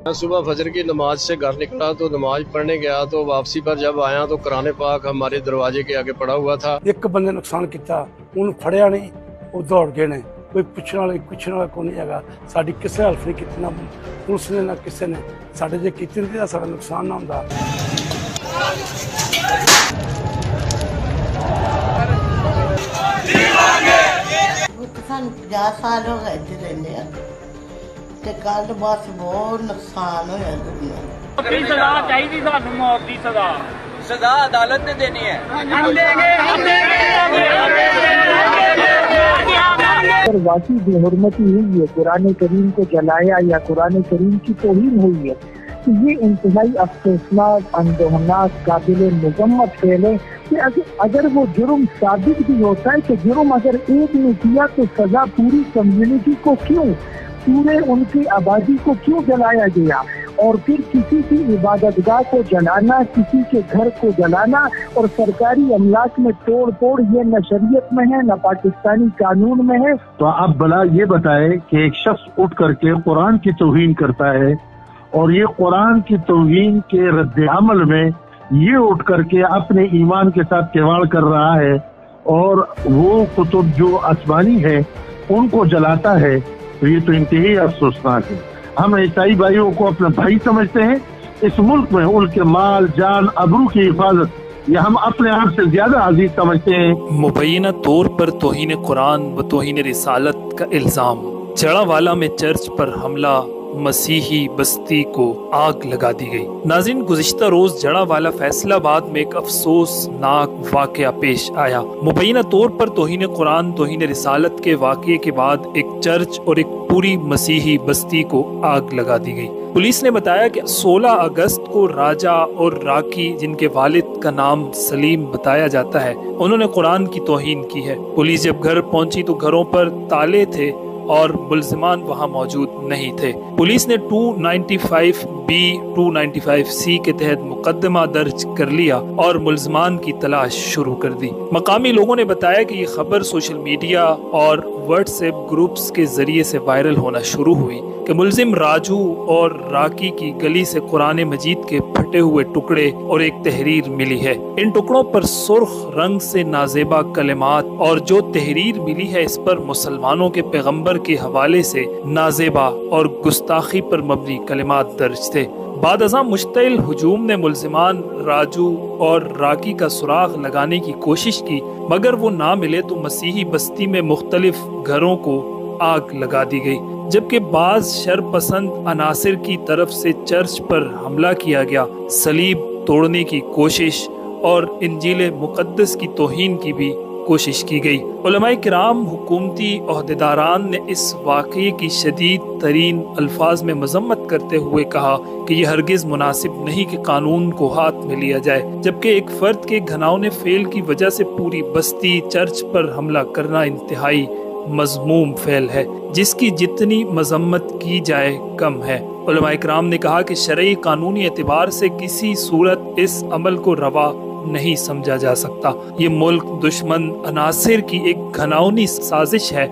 मैं सुबह फजर की नमाज से घर निकला तो नमाज पढ़ने गया तो वापसी पर जब आया तो कुरान पाक हमारे दरवाजे के आगे पड़ा हुआ था। एक बंदे नुकसान किया, उन्हें फड़िया नहीं, वो दौड़ गए ने, कोई पूछने वाला कोई नहीं है। साडी किसी हेल्प नहीं की, ना पुलिस ने ना किसी ने। साडे जे कीती हुंदी तां साडा नुकसान ना हुंदा। ਸਾਨੂੰ 50 ਸਾਲ ਹੋ ਗਏ ਇੱਥੇ ਰਹਿੰਦੇ ਆ ਤੇ ਕੱਲ ਬਸ ਬਹੁਤ ਨੁਕਸਾਨ ਹੋਇਆ ਦੁਨੀਆ ਨੂੰ। ਕੀ ਸਜ਼ਾ ਚਾਹੀਦੀ ਸਾਨੂੰ? ਮੌਤ ਦੀ ਸਜ਼ਾ। ਸਜ਼ਾ ਅਦਾਲਤ ਨੇ ਦੇਣੀ ਹੈ। हम अगर वाकई बेहुरमती हुई है, कुरान करीम को जलाया या कुरान करीम की तौहीन हुई है, तो ये इंतहाई अफसोसनाक, अंदोहनाक, काबिल मजम्मत फेल है कि अगर वो जुर्म साबित भी होता है कि जुर्म अगर एक ने किया तो सजा पूरी कम्युनिटी को क्यों, पूरे उनकी आबादी को क्यों जलाया गया? और फिर किसी की इबादतगाह को जलाना, किसी के घर को जलाना और सरकारी अमलाक में तोड़ ये न शरीयत में है न पाकिस्तानी कानून में है। तो आप भला ये बताएं कि एक शख्स उठ करके कुरान की तौहीन करता है और ये कुरान की तौहीन के रद्द-ए-अमल में ये उठ करके अपने ईमान के साथ किवाड़ कर रहा है और वो कुतुब जो आसमानी है उनको जलाता है, तो ये तो इंतहाई अफसोसनाक है। हम ईसाई भाइयों को अपना भाई समझते हैं। इस मुल्क में उनके माल, जान, अबरू की हिफाजत ये हम अपने आप से ज्यादा अजीज समझते हैं। मुबैना तौर पर तौहीन कुरान व तौहीन रिसालत का इल्ज़ाम। जड़ावाला में चर्च पर हमला, मसीही बस्ती को आग लगा दी गई। नाज़रीन, गुज़िश्ता रोज जड़ावाला फैसलाबाद में एक अफसोसनाक वाक़या पेश आया। मुबैना तौर पर तौहीन कुरान, तौहीन रिसालत के वाक़ये के बाद एक चर्च और एक पूरी मसीही बस्ती को आग लगा दी गई। पुलिस ने बताया कि 16 अगस्त को राजा और राकी, जिनके वालिद का नाम सलीम बताया जाता है, उन्होंने कुरान की तौहीन की है। पुलिस जब घर पहुंची तो घरों पर ताले थे और मुल्ज़िमान वहां मौजूद नहीं थे। पुलिस ने 295B 295C के तहत मुकदमा दर्ज कर लिया और मुल्ज़िमान की तलाश शुरू कर दी। मकामी लोगों ने बताया कि ये खबर सोशल मीडिया और व्हाट्सएप ग्रुप्स के जरिए से वायरल होना शुरू हुई कि मुल्जिम राजू और राकी की गली से कुरान मजीद के फटे हुए टुकड़े और एक तहरीर मिली है। इन टुकड़ों पर सुर्ख रंग से नाजेबा कलिमात और जो तहरीर मिली है इस पर मुसलमानों के पैगंबर के हवाले से नाजेबा और गुस्ताखी पर मबनी कलिमात दर्ज थे। बाद अज़ां मुश्तइल हुजूम ने मुल्जिमान राजू और राकी का सुराग लगाने की कोशिश की, मगर वो ना मिले तो मसीही बस्ती में मुख्तलिफ घरों को आग लगा दी गई। जबकि बाज शरपसंद अनासिर की तरफ से चर्च पर हमला किया गया, सलीब तोड़ने की कोशिश और इंजील मुक़द्दस की तौहीन की भी कोशिश की गई। उलमाए किराम, हुकूमती ओहदेदारान ने इस वाक़ये की शदीद तरीन अल्फाज में मजम्मत करते हुए कहा कि यह हरगिज मुनासिब नहीं कि कानून को हाथ में लिया जाए, जबकि एक फर्द के घनाउने फेल की वजह से पूरी बस्ती चर्च पर हमला करना इंतहाई मज़मूम फेल है, जिसकी जितनी मजम्मत की जाए कम है। उलमाए किराम ने कहा कि शरई कानूनी एतबार से किसी सूरत इस अमल को रवा नहीं समझा जा सकता। ये मुल्क दुश्मन अनासिर की एक घनाउनी साजिश है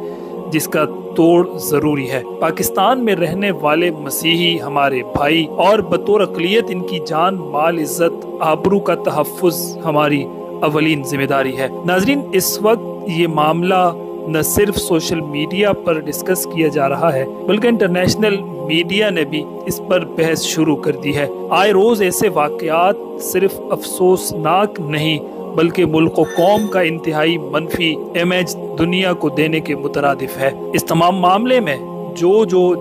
जिसका तोड़ जरूरी है। पाकिस्तान में रहने वाले मसीही हमारे भाई और बतौर अक़लियत इनकी जान, माल, इज्जत, आबरू का तहफ़्फ़ुज़ हमारी अवलीन जिम्मेदारी है। नाज़रीन, इस वक्त ये मामला न सिर्फ सोशल मीडिया पर डिस्कस किया जा रहा है बल्कि इंटरनेशनल मीडिया ने भी इस पर बहस शुरू कर दी है। आए रोज ऐसे वाक़यात सिर्फ अफसोसनाक नहीं बल्कि मुल्क व कौम का इंतहाई मनफी इमेज दुनिया को देने के मुतरादिफ है। इस तमाम मामले में जो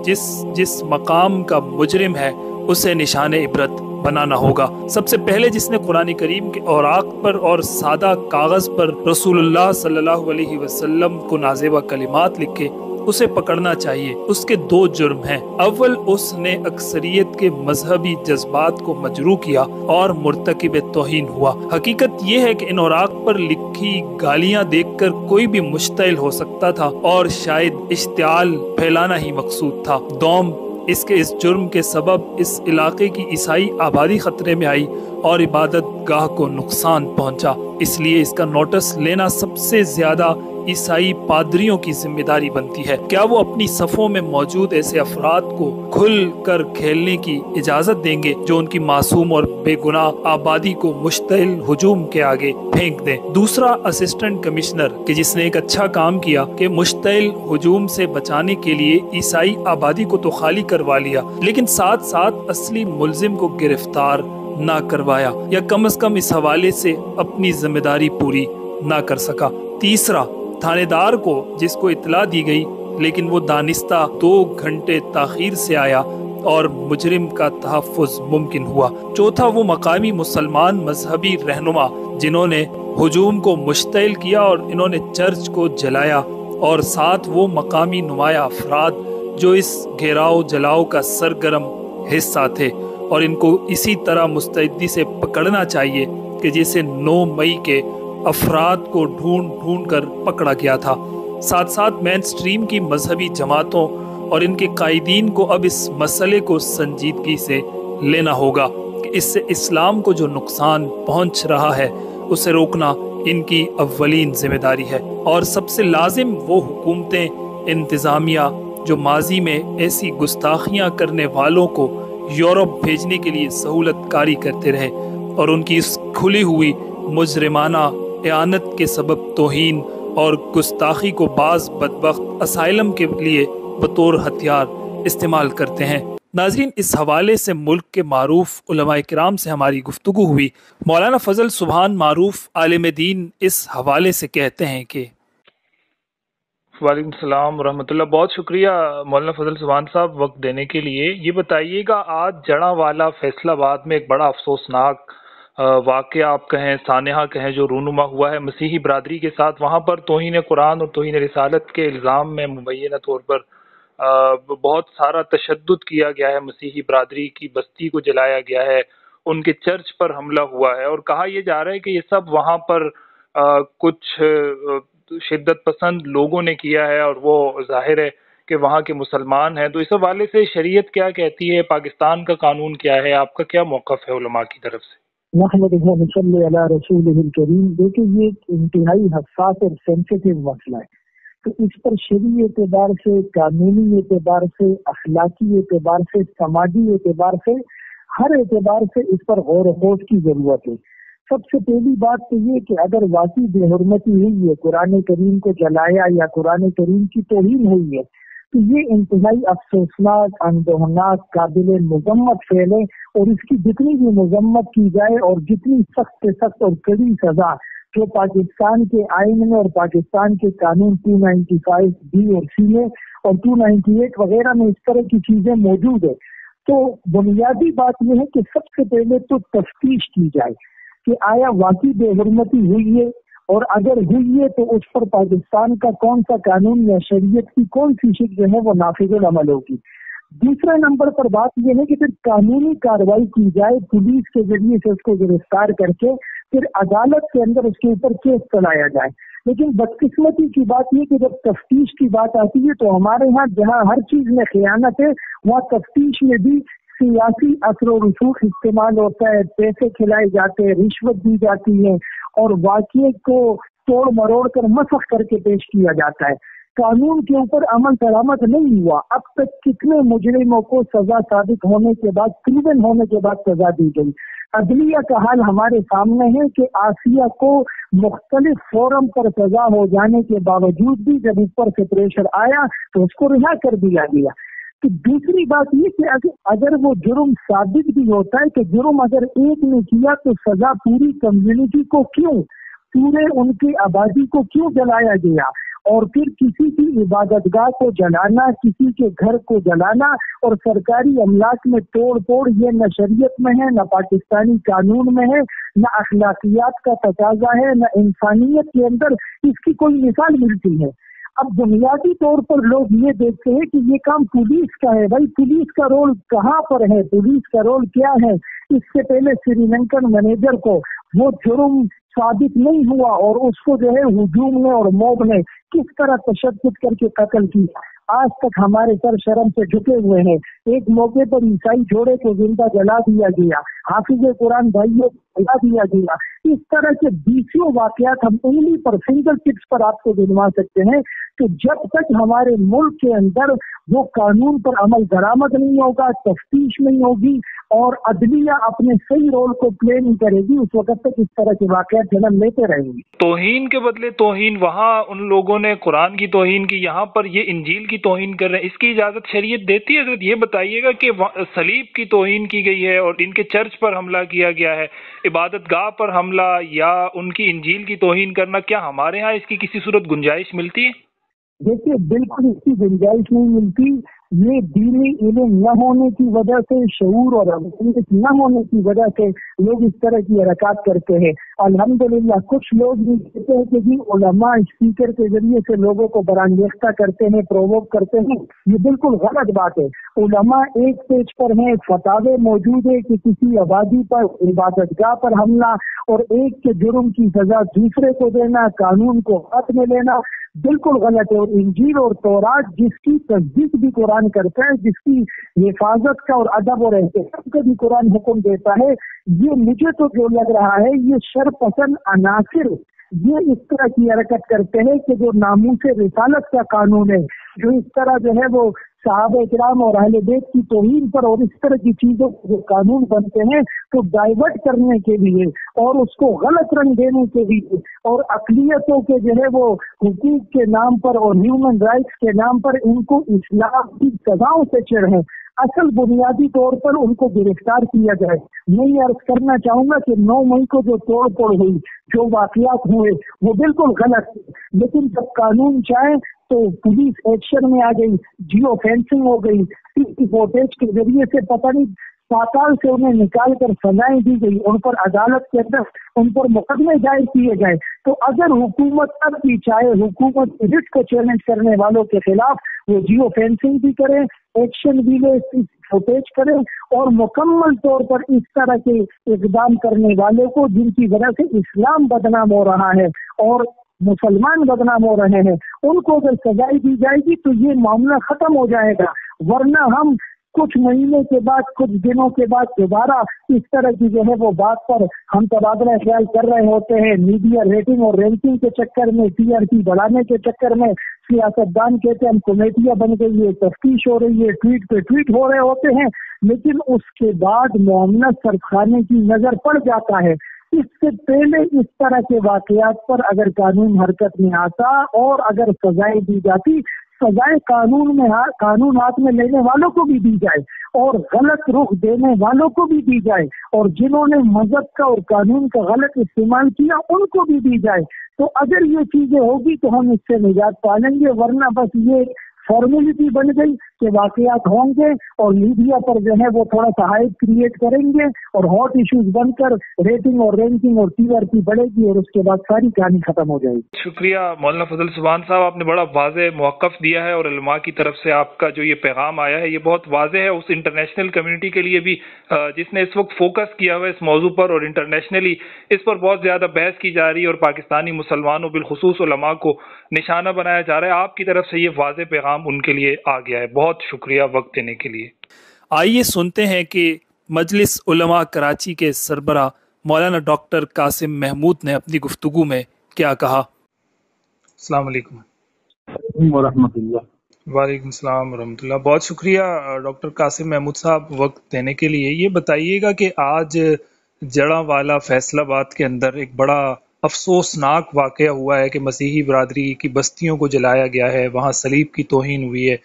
जिस मकाम का मुजरिम है उसे निशान इबरत बनाना होगा। सबसे पहले जिसने कुरान करीम के औराक पर और सादा कागज पर रसूलुल्लाह सल्लल्लाहु अलैहि वसल्लम को नाजेबा कलिमात लिखे उसे पकड़ना चाहिए। उसके दो जुर्म हैं। अव्वल, उसने अक्सरियत के मजहबी जज्बात को मजरू किया और मुर्तकिब तौहीन हुआ। हकीकत ये है कि इन औराक पर लिखी गालियां देखकर कोई भी मुश्तइल हो सकता था और शायद इश्तियाल फैलाना ही मकसूद था। दोम, इसके इस जुर्म के सबब इस इलाके की ईसाई आबादी खतरे में आई और इबादत गाह को नुकसान पहुंचा। इसलिए इसका नोटिस लेना सबसे ज्यादा عیسائی پادریوں کی ذمہ داری بنتی ہے؟ کیا وہ اپنی صفوں میں موجود ایسے افراد کو کھل کر کھیلنے کی اجازت دیں گے جو ان کی معصوم اور بے گناہ آبادی کو مشتعل ہجوم کے آگے پھینک دیں؟ دوسرا اسسٹنٹ کمشنر کہ جس نے ایک اچھا کام کیا کہ مشتعل ہجوم سے بچانے کے لیے عیسائی آبادی کو تو خالی کروا لیا، لیکن ساتھ ساتھ اصلی ملزم کو گرفتار نہ کروایا، یا کم از کم اس حوالے سے اپنی ذمہ داری پوری نہ کر سکا۔ تیسرا، تھانے دار کو جس کو اطلاع دی گئی لیکن وہ دانستہ 2 گھنٹے تاخیر سے آیا اور مجرم کا تحفظ ممکن ہوا۔ چوتھا، وہ مقامی مسلمان مذہبی رہنما جنہوں نے ہجوم کو مشتعل کیا اور انہوں نے چرچ کو جلایا، اور ساتھ وہ مقامی نمایاں افراد جو اس گھیراؤ جلاؤ کا سرگرم حصہ تھے، اور ان کو اسی طرح مستعدی سے پکڑنا چاہیے کہ جیسے 9 مئی کے افراد کو ڈھونڈ کر پکڑا گیا تھا۔ ساتھ ساتھ مین سٹریم کی مذہبی جماعتوں اور ان کے قائدین کو اب اس مسئلے کو سنجیدگی سے لینا ہوگا کہ اس سے اسلام کو جو نقصان پہنچ رہا ہے اسے روکنا ان کی اولین ذمہ داری ہے، اور سب سے لازم وہ حکومتیں، انتظامیہ جو ماضی میں ایسی گستاخیاں کرنے والوں کو یورپ بھیجنے کے لیے سہولت کاری کرتے رہے، اور ان کی اس کھلی ہوئی مجرمانہ اعانت کے سبب توہین اور گستاخی کو بعض بدبخت اسائلم کے لیے بطور ہتھیار استعمال کرتے ہیں۔ ناظرین، اس حوالے سے ملک کے معروف علماء کرام سے ہماری گفتگو ہوئی۔ مولانا فضل سبحان معروف عالم دین اس حوالے سے کہتے ہیں کہ وعلیکم السلام ورحمۃ اللہ۔ بہت شکریہ مولانا فضل سبحان صاحب وقت دینے کے لیے۔ یہ بتائیے گا، آج جڑاں والا فیصل آباد میں ایک بڑا افسوسناک واقعہ آپ کہیں، سانحہ کہیں، جو رونما ہوا ہے مسیحی برادری کے ساتھ۔ وہاں پر توہین قرآن اور توہین رسالت کے الزام میں مبینہ طور پر بہت سارا تشدد کیا گیا ہے، مسیحی برادری کی بستی کو جلایا گیا ہے، ان کے چرچ پر حملہ ہوا ہے، اور کہا یہ جا رہا ہے کہ یہ سب وہاں پر کچھ شدت پسند لوگوں نے کیا ہے، اور وہ ظاہر ہے کہ وہاں کے مسلمان ہیں۔ تو اس حوالے سے شریعت کیا کہتی ہے، پاکستان کا قانون کیا ہے، آپ کا کیا موقف ہے علماء کی طرف سے؟ نحمدہ و نصلی علی رسولہ الکریم۔ دیکھیں، یہ ایک انتہائی حساس اور سینسیٹیو مسئلہ ہے، تو اس پر شرعی اعتبار سے، قانونی اعتبار سے، اخلاقی اعتبار سے، سماجی اعتبار سے، ہر اعتبار سے اس پر غور و خوض کی ضرورت ہے۔ سب سے پہلی بات تو یہ کہ اگر واقعی بے حرمتی ہوئی ہے، قرآن کریم کو جلایا یا قرآن کریم کی توہین ہوئی ہے، تو یہ انتہائی افسوسناک، اندوہناک، قابل مذمت فعل ہے، اور اس کی جتنی بھی مذمت کی جائے اور جتنی سخت سے سخت اور کڑی سزا جو پاکستان کے آئین میں اور پاکستان کے قانون 295 بی اور سی میں اور 298 وغیرہ میں اس طرح کی چیزیں موجود ہے، تو بنیادی بات یہ ہے کہ سب سے پہلے تو تفتیش کی جائے کہ آیا واقعی بے حرمتی ہوئی ہے، اور اگر ہوئی ہے تو اس پر پاکستان کا کون سا قانون یا شریعت کی کون سی شک جو ہے وہ نافذ العمل ہوگی۔ دوسرے نمبر پر بات یہ ہے کہ پھر قانونی کارروائی کی جائے، پولیس کے ذریعے سے اس کو گرفتار کر کے پھر عدالت کے اندر اس کے اوپر کیس چلایا جائے۔ لیکن بدقسمتی کی بات یہ کہ جب تفتیش کی بات آتی ہے تو ہمارے ہاں جہاں ہر چیز میں خیانت ہے، وہاں تفتیش میں بھی سیاسی اثر و رسوخ استعمال ہوتا ہے، پیسے کھلائے جاتے ہیں، رشوت دی جاتی ہے، اور واقعے کو توڑ مروڑ کر مسخ کر کے پیش کیا جاتا ہے۔ قانون کے اوپر عمل درآمد نہیں ہوا۔ اب تک کتنے مجرموں کو سزا ثابت ہونے کے بعد، پروون ہونے کے بعد سزا دی گئی۔ عدلیہ کا حال ہمارے سامنے ہے کہ آسیہ کو مختلف فورم پر سزا ہو جانے کے باوجود بھی جب اوپر سے پریشر آیا تو اس کو رہا کر دیا گیا۔ تو دوسری بات یہ کہ اگر وہ جرم ثابت بھی ہوتا ہے کہ جرم اگر ایک نے کیا تو سزا پوری کمیونٹی کو کیوں، پورے ان کی آبادی کو کیوں جلایا گیا، اور پھر کسی کی عبادت گاہ کو جلانا، کسی کے گھر کو جلانا اور سرکاری املاک میں توڑ پھوڑ، یہ نہ شریعت میں ہے، نہ پاکستانی قانون میں ہے، نہ اخلاقیات کا تقاضا ہے، نہ انسانیت کے اندر اس کی کوئی مثال ملتی ہے۔ اب بنیادی طور پر لوگ یہ دیکھتے ہیں کہ یہ کام پولیس کا ہے۔ بھائی پولیس کا رول کہاں پر ہے، پولیس کا رول کیا ہے؟ اس سے پہلے سری لنکن مینیجر کو وہ جرم ثابت نہیں ہوا اور اس کو جو ہے ہجوم نے اور موب نے کس طرح تشدد کر کے قتل کی۔ आज तक हमारे सर शर्म से झुके हुए हैं। एक मौके पर ईसाई जोड़े को जिंदा जला दिया गया, हाफिज कुरान भाइयों को जला दिया गया। इस तरह के 20 वाकयात हम उंगली पर फिंगर टिप्स पर आपको गिनवा सकते हैं। तो जब तक हमारे मुल्क के अंदर वो कानून पर अमल दरामद नहीं होगा, तफ्तीश नहीं होगी और अदलिया अपने सही रोल को प्ले नहीं करेगी, उस वक्त तक इस तरह के वाकयात जन्म लेते रहेंगे। तौहीन के बदले तौहीन, वहाँ उन लोगों ने कुरान की तौहीन की, यहाँ पर ये इंजील की तौहीन कर रहे हैं। इसकी इजाजत शरीयत देती है? हज़रत ये बताइएगा कि सलीब की तौहीन की गई है और इनके चर्च पर हमला किया गया है, इबादतगाह पर हमला या उनकी इंजील की तौहीन करना, क्या हमारे यहाँ इसकी किसी सूरत गुंजाइश मिलती है? देखिए, बिल्कुल इसकी गुंजाइश नहीं मिलती। ये दीनी इल्म न होने की वजह से, शऊर और अवेयरनेस न होने की वजह से लोग इस तरह की हरकत करते हैं। अल्हम्दुलिल्लाह कुछ लोग भी कहते हैं कि जी उलमा स्पीकर के जरिए से लोगों को बरांगेख्ता करते हैं, प्रोवोक करते हैं। ये बिल्कुल गलत बात है। उलमा एक पेज पर है, फतावे मौजूद है कि किसी आबादी पर, इबादतगाह पर हमला और एक के जुर्म की सजा दूसरे को देना, कानून को हाथ में लेना बिल्कुल गलत है। और इंजील और तौरात जिसकी तस्दीक भी कुरान करता है, जिसकी हिफाजत का और अदब और एहतराम का भी कुरान हुक्म देता है, ये मुझे तो जो लग रहा है ये शरपसंद अनासिर ये इस तरह की हरकत करते हैं कि जो नामूसे रिसालत का कानून है, जो इस तरह जो है वो सहाबा इकराम और अहले बैत की तौहीन पर और इस तरह की चीजों जो कानून बनते हैं तो डाइवर्ट करने के लिए और उसको गलत रंग देने के लिए और अक़लियतों के जो है वो हुकूक के नाम पर और ह्यूमन राइट्स के नाम पर इनको इस्लाम की सजाओं से चिढ़ है। असल बुनियादी तौर पर उनको गिरफ्तार किया जाए। मैं ये अर्ज करना चाहूंगा कि 9 मई को जो तोड़ फोड़ हुई, जो वाकयात हुए, वो बिल्कुल गलत है। लेकिन जब कानून चाहे तो पुलिस एक्शन में आ गई, जियो फेंसिंग हो गई, सीसी फुटेज के जरिए से पता नहीं पाताल से उन्हें निकाल कर सजाएं दी गई, उन पर अदालत के अंदर उन पर मुकदमे दायर किए गए। तो अगर हुकूमत तब भी चाहे, हुकूमत रिट को चैलेंज करने वालों के खिलाफ वो जियो फेंसिंग भी करे, एक्शन भी ले, फुटेज करे और मुकम्मल तौर पर इस तरह के इकदाम करने वालों को जिनकी वजह से इस्लाम बदनाम हो रहा है और मुसलमान बदनाम हो रहे हैं, उनको अगर सजाई दी जाएगी तो ये मामला खत्म हो जाएगा। वरना हम कुछ महीने के बाद, कुछ दिनों के बाद दोबारा इस तरह की जो है वो बात पर हम तबादला ख्याल कर रहे होते हैं। मीडिया रेटिंग और रैंकिंग के चक्कर में, टीआरपी बढ़ाने के चक्कर में सियासतदान कहते हैं हम कमेटियां बन गई है, तफ्तीश हो रही है, ट्वीट पे ट्वीट हो रहे होते हैं, लेकिन उसके बाद मामला सरखाने की नजर पड़ जाता है। इससे पहले इस तरह के वाकयात पर अगर कानून हरकत में आता और अगर सजाएं दी जाती, सजाएं कानून हाथ में लेने वालों को भी दी जाए और गलत रुख देने वालों को भी दी जाए और जिन्होंने मजहब का और कानून का गलत इस्तेमाल किया उनको भी दी जाए। तो अगर ये चीजें होगी तो हम इससे निजात पालेंगे। वरना बस ये फॉर्मेलिटी बन गई कि वाकयात होंगे और मीडिया पर जो है वो थोड़ा सा हाइप क्रिएट करेंगे और हॉट इश्यूज बनकर रेटिंग और रैंकिंग और टीआरपी बढ़ेगी और उसके बाद सारी कहानी खत्म हो जाएगी। शुक्रिया मौलाना फजल सुभान साहब, आपने बड़ा वाज़ेह मौक़िफ़ दिया है और उलमा की तरफ से आपका जो ये पैगाम आया है ये बहुत वाज़ेह है उस इंटरनेशनल कम्युनिटी के लिए भी जिसने इस वक्त फोकस किया हुआ है इस मौजू पर और इंटरनेशनली इस पर बहुत ज़्यादा बहस की जा रही है और पाकिस्तानी मुसलमानों बिलखुसूस उलमा को निशाना बनाया जा रहा है। आपकी तरफ से ये वाज़ेह पैगाम उनके लिए आ गया है। बहुत शुक्रिया वक्त देने के लिए। आइए सुनते हैं कि मजलिस उलमा कराची के सरबरा मौलाना डॉक्टर कासिम महमूद ने अपनी गुफ्तगू में क्या कहा। अस्सलाम वालेकुम वरहमतुल्लाह। वालेकुम सलाम वरहमतुल्लाह। बहुत शुक्रिया डॉक्टर कासिम महमूद साहब वक्त देने के लिए। ये बताइएगा कि आज जड़ांवाला फैसलाबाद के अंदर एक बड़ा अफसोसनाक वाक़या हुआ है कि मसीही बरादरी की बस्तियों को जलाया गया है, वहाँ सलीब की तौहीन हुई है,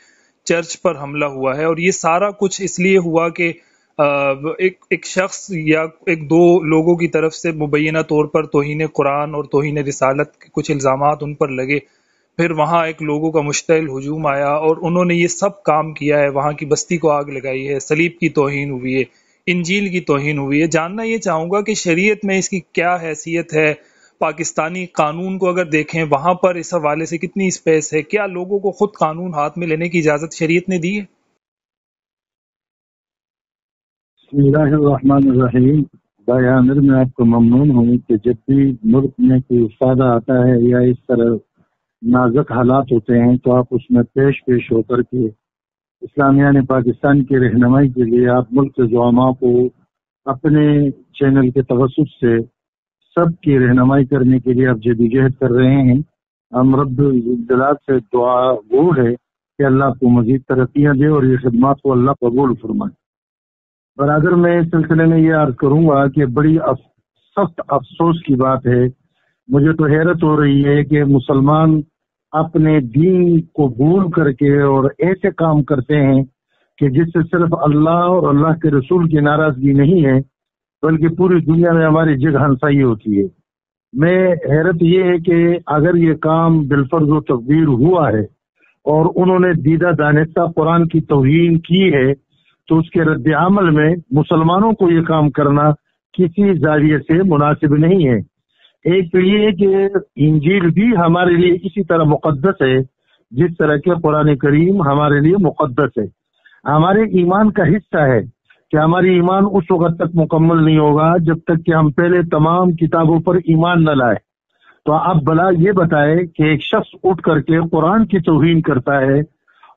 चर्च पर हमला हुआ है और ये सारा कुछ इसलिए हुआ कि एक शख्स या एक दो लोगों की तरफ से मुबैना तौर पर तौहीन कुरान और तौहीन रिसालत के कुछ इल्ज़ामात उन पर लगे। फिर वहाँ एक लोगों का मुश्तइल हुजूम आया और उन्होंने ये सब काम किया है, वहाँ की बस्ती को आग लगाई है, सलीब की तौहीन हुई है, इंजील की तौहीन हुई है। जानना ये चाहूँगा कि शरीयत में इसकी क्या हैसियत है, पाकिस्तानी कानून को अगर देखें वहाँ पर इस हवाले से कितनी स्पेस है, क्या लोगों को खुद कानून हाथ में लेने की इजाज़त शरीयत ने दी है? बिस्मिल्लाहिर्रहमानिर्रहीम। भाई आमिर, मैं आपको ममनून हूँ कि जब भी मुल्क में कोई फायदा आता है या इस तरह नाजुक हालात होते हैं तो आप उसमें पेश होकर के इस्लामिया ने पाकिस्तान की रहनुमाई के लिए आप मुल्क के ज़ुआमा को अपने चैनल के तवस्सुत से सबकी रहनुमाई करने के लिए आप जदोजहद कर रहे हैं। हम रब्बुल जलाल से दुआ वो है कि अल्लाह को मजीद तरक्कियाँ दे और ये खिदमत को अल्लाह कबूल फरमाए। पर अगर मैं इस सिलसिले में ये अर्ज करूँगा कि बड़ी सख्त अफसोस की बात है, मुझे तो हैरत हो रही है कि मुसलमान अपने दीन को भूल करके और ऐसे काम करते हैं कि जिससे सिर्फ अल्लाह और अल्लाह के रसूल की नाराजगी नहीं है बल्कि पूरी दुनिया में हमारी जिग हंसाई होती है। मैं हैरत ये है कि अगर ये काम बिलफर्ज व तकदीर हुआ है और उन्होंने दीदा दानिस्ता कुरान की तौहीन की है तो उसके रद्द अमल में मुसलमानों को ये काम करना किसी जाविये से मुनासिब नहीं है। एक तो ये कि इंजील भी हमारे लिए इसी तरह मुकद्दस है जिस तरह के कुरान करीम हमारे लिए मुकद्दस है। हमारे ईमान का हिस्सा है कि हमारी ईमान उस वक्त तक मुकम्मल नहीं होगा जब तक कि हम पहले तमाम किताबों पर ईमान न लाए। तो आप भला ये बताए कि एक शख्स उठ करके कुरान की तौहीन करता है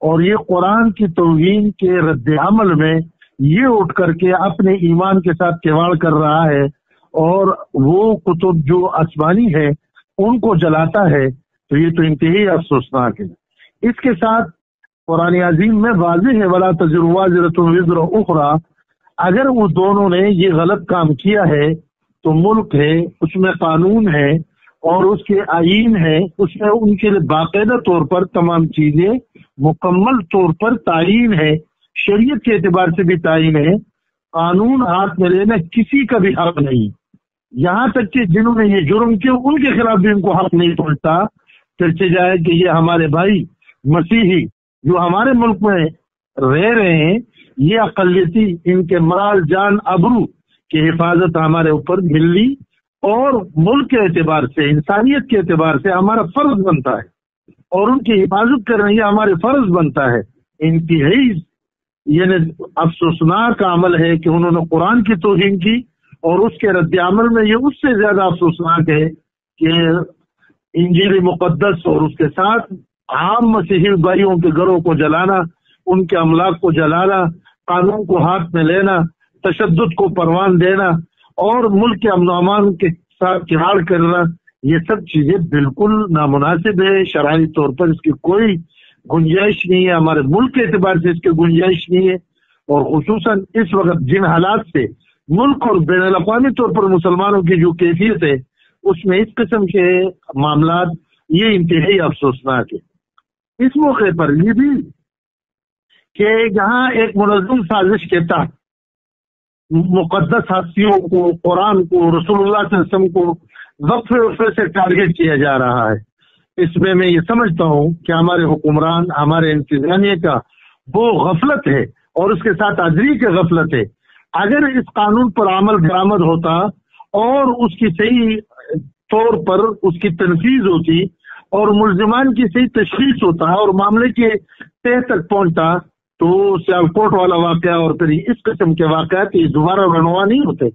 और ये कुरान की तौहीन के रद्द अमल में ये उठ करके अपने ईमान के साथ किवाड़ कर रहा है और वो कुतुब जो आसमानी है उनको जलाता है, तो ये तो इंतहाई अफसोसनाक है। इसके साथ कुरान अजीम में वाज़ेह है वला तज़िरु वाज़िरतुन विज़्र उख़रा। अगर वो दोनों ने ये गलत काम किया है तो मुल्क है, उसमें कानून है और उसके आईन है, उसमें उनके लिए बाकायदा तौर पर तमाम चीजें मुकम्मल तौर पर तायीन है, शरीयत के एतबार से भी तायीन है। कानून हाथ में लेना किसी का भी हक नहीं, यहाँ तक कि जिन्होंने ये जुर्म किया उनके खिलाफ भी इनको हक नहीं पहुंचता। चर्चे जाए कि ये हमारे भाई मसीही जो हमारे मुल्क में रह रहे हैं, ये अकलियती, इनके माल जान अबरू की हिफाजत हमारे ऊपर मिली और मुल्क के एतबार से, इंसानियत के एतबार से हमारा फर्ज बनता है और उनकी हिफाजत करना ये हमारे फर्ज बनता है। इंतहाई यानी अफसोसनाक अमल है कि उन्होंने कुरान की तौहीन की और उसके रद्द अमल में ये उससे ज्यादा अफसोसनाक है कि इंजील मुकद्दस और उसके साथ आम मसीही भाइयों के घरों को जलाना, उनके अमलाक को जलाना, कानून को हाथ में लेना, तशद्दुद को परवान देना और मुल्क के अमन अमान के साथ खिलाड़ करना, ये सब चीजें बिल्कुल नामुनासिब है। शरई तौर पर इसकी कोई गुंजाइश नहीं है, हमारे मुल्क के एतबार से इसकी गुंजाइश नहीं है। और खुसूसन इस वक्त जिन हालात से मुल्क और बैन अल-अक़वामी तौर पर मुसलमानों की जो कैफियत है उसमें इस किस्म के मामलात ये इंतहाई अफसोसनाक है। इस मौके पर ये भी कि यहाँ एक मुनज़्ज़म साजिश के तहत मुक़द्दस हस्तियों को, कुरान को, रसूलुल्लाह सल्लल्लाहु अलैहि वसल्लम को वक्फ़े से टारगेट किया जा रहा है। इसमें मैं ये समझता हूँ कि हमारे हुक्मरान, हमारे इंतज़ामिया का वो गफलत है और उसके साथ अदरी की गफलत है। अगर इस कानून पर अमल बरामद होता और उसकी सही तौर पर उसकी तनफीज होती और मुल्जिमान की सही तशख़ीस होता और मामले के तह तक पहुंचता तो सियालकोट वाला वाक़या और फिर इस किस्म के वाक़यात ये दोबारा रनवा नहीं होते।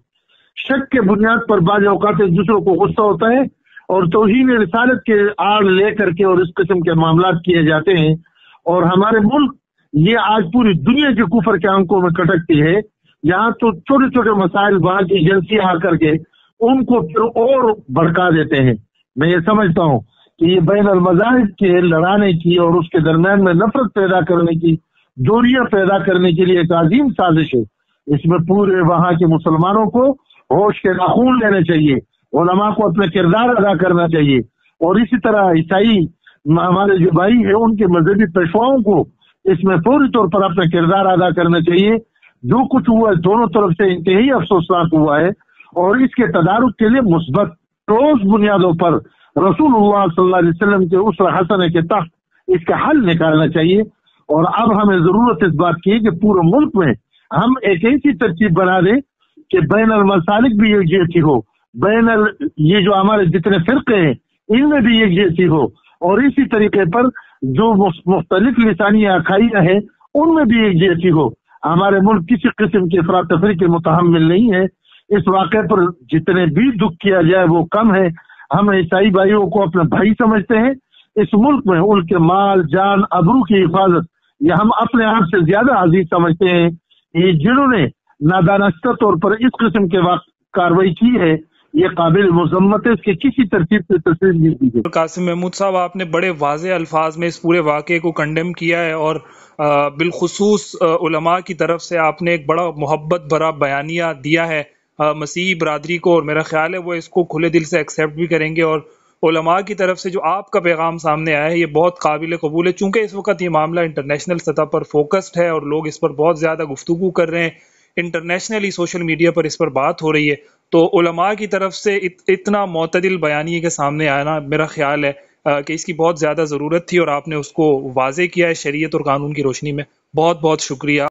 शक के बुनियाद पर बाज़ औक़ात एक दूसरों को गुस्सा होता है और तौहीन रिसालत के आड़ ले करके और इस किस्म के मामलात किए जाते हैं और हमारे मुल्क ये आज पूरी दुनिया के कुफर के अंकों में कटकती है। यहाँ तो छोटे छोटे मसाइल वहाँ की एजेंसियां आकर के उनको फिर और भड़का देते हैं। मैं ये समझता हूँ कि ये बैन अल मज़ाहिब के लड़ाने की और उसके दरमियान में नफरत पैदा करने की, दूरियां पैदा करने के लिए एक अजीम साजिश है। इसमें पूरे वहाँ के मुसलमानों को होश के नाखून लेने चाहिए, उलमा को अपने किरदार अदा करना चाहिए और इसी तरह ईसाई हमारे जो भाई है उनके मजहबी पेशवाओं को इसमें पूरी तौर पर अपना किरदार अदा करना चाहिए। जो कुछ हुआ है दोनों तरफ से इंतहाई अफसोसनाक हुआ है और इसके तदारुक के लिए मुस्बत ठोस बुनियादों पर रसूलुल्लाह सल्लल्लाहु अलैहि वसल्लम के उसवा हसना के तहत इसका हल निकालना चाहिए। और अब हमें जरूरत इस बात की है कि पूरे मुल्क में हम एक ऐसी तरतीब बना दें कि बैन अल मसालिक भी एक जैसी हो, बैन अल ये जो हमारे जितने फिरके हैं इनमें भी एक जैसी हो और इसी तरीके पर जो मुख्तलिफ लिसानी अखाइयाँ हैं उनमें भी एक जैसी हो। हमारे मुल्क किसी किस्म की अफरा तफरी के मुतहम्मिल नहीं है। इस वाक़े पर जितने भी दुख किया जाए वो कम है। हम ईसाई भाइयों को अपने भाई समझते हैं इस मुल्क में उनके माल जान अबरू की हिफाजत ये हम अपने आप से ज्यादा अजीज समझते हैं। ये जिन्होंने नादानस्ता तौर पर इस किस्म के कार्रवाई की है ये काबिल मुज़म्मत है, इसकी किसी तरतीब से तस्वीर नहीं दी गई। कासिम महमूद साहब, आपने बड़े वाज़ेह अल्फाज में इस पूरे वाक़े को कंडेम किया है और बिलखुसूस उलमा की तरफ से आपने एक बड़ा मोहब्बत भरा बयानिया दिया है मसीही बरादरी को, और मेरा ख्याल है वो इसको खुले दिल से एक्सेप्ट भी करेंगे। और उलमा की तरफ से जो आपका पैगाम सामने आया है ये बहुत काबिल कबूल है। चूँकि इस वक्त ये मामला इंटरनेशनल सतह पर फोकस्ड है और लोग इस पर बहुत ज़्यादा गुफ्तगू कर रहे हैं, इंटरनेशनली सोशल मीडिया पर इस पर बात हो रही है, तो उलमा की तरफ से इतना मोतदिल बयानिए के सामने आना मेरा ख्याल है कि इसकी बहुत ज़्यादा ज़रूरत थी और आपने उसको वाज़े किया है शरीयत और कानून की रोशनी में। बहुत बहुत शुक्रिया।